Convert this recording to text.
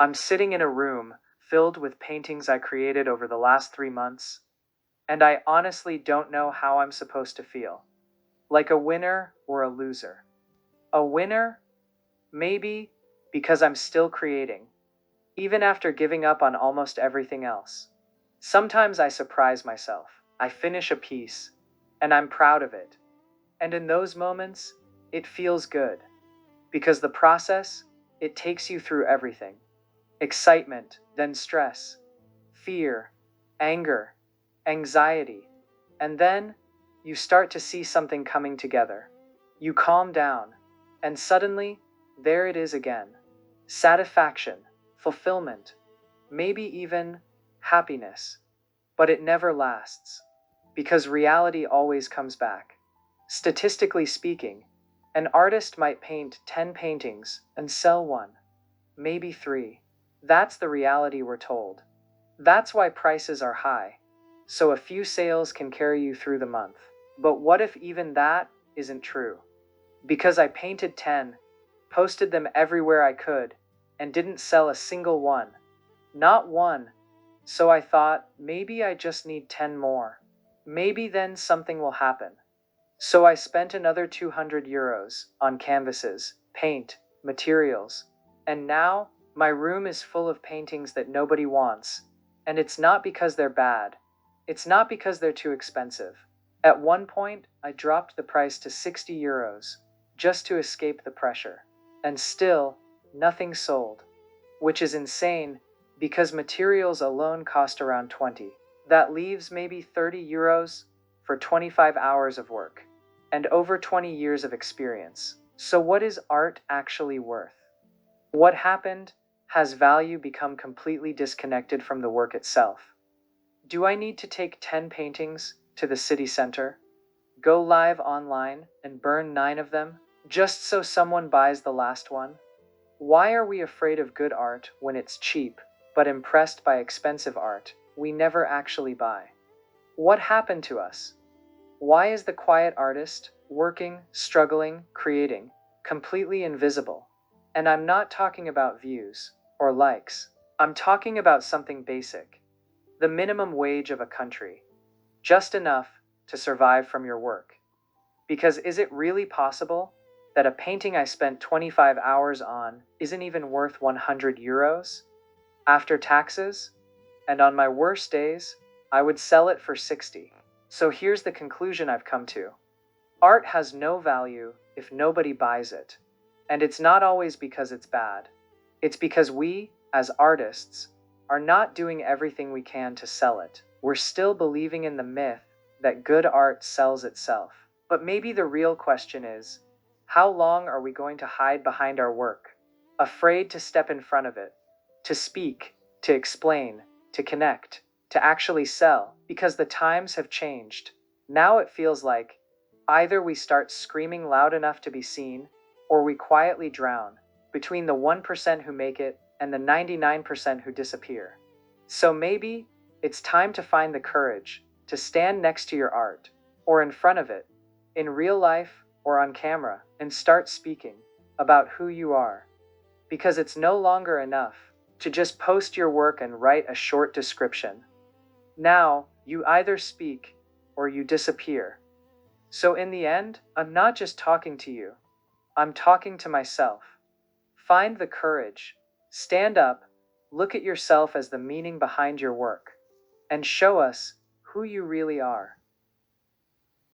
I'm sitting in a room filled with paintings I created over the last 3 months, and I honestly don't know how I'm supposed to feel. Like a winner or a loser. A winner? Maybe, because I'm still creating, even after giving up on almost everything else. Sometimes I surprise myself. I finish a piece, and I'm proud of it. And in those moments, it feels good. Because the process, it takes you through everything. Excitement, then stress, fear, anger, anxiety, and then you start to see something coming together. You calm down, and suddenly, there it is again. Satisfaction, fulfillment, maybe even happiness. But it never lasts, because reality always comes back. Statistically speaking, an artist might paint 10 paintings and sell one, maybe three. That's the reality we're told. That's why prices are high, so a few sales can carry you through the month. But what if even that isn't true? Because I painted 10, posted them everywhere I could, and didn't sell a single one. Not one. So I thought, maybe I just need 10 more. Maybe then something will happen. So I spent another €200 on canvases, paint, materials, and now my room is full of paintings that nobody wants. And it's not because they're bad. It's not because they're too expensive. At one point, I dropped the price to €60 just to escape the pressure. And still, nothing sold. Which is insane because materials alone cost around 20. That leaves maybe €30 for 25 hours of work and over 20 years of experience. So what is art actually worth? What happened? Has value become completely disconnected from the work itself? Do I need to take 10 paintings to the city center, go live online, and burn 9 of them just so someone buys the last one? Why are we afraid of good art when it's cheap, but impressed by expensive art we never actually buy? What happened to us? Why is the quiet artist, working, struggling, creating, completely invisible? And I'm not talking about views or likes. I'm talking about something basic. The minimum wage of a country. Just enough to survive from your work. Because is it really possible that a painting I spent 25 hours on isn't even worth €100 after taxes? And on my worst days, I would sell it for 60. So here's the conclusion I've come to. Art has no value if nobody buys it. And it's not always because it's bad. It's because we, as artists, are not doing everything we can to sell it. We're still believing in the myth that good art sells itself. But maybe the real question is, how long are we going to hide behind our work, afraid to step in front of it, to speak, to explain, to connect, to actually sell? Because the times have changed. Now it feels like either we start screaming loud enough to be seen, or we quietly drown between the 1% who make it and the 99% who disappear. So maybe it's time to find the courage to stand next to your art, or in front of it, in real life or on camera, and start speaking about who you are. Because it's no longer enough to just post your work and write a short description. Now, you either speak or you disappear. So in the end, I'm not just talking to you, I'm talking to myself. Find the courage, stand up, look at yourself as the meaning behind your work, and show us who you really are.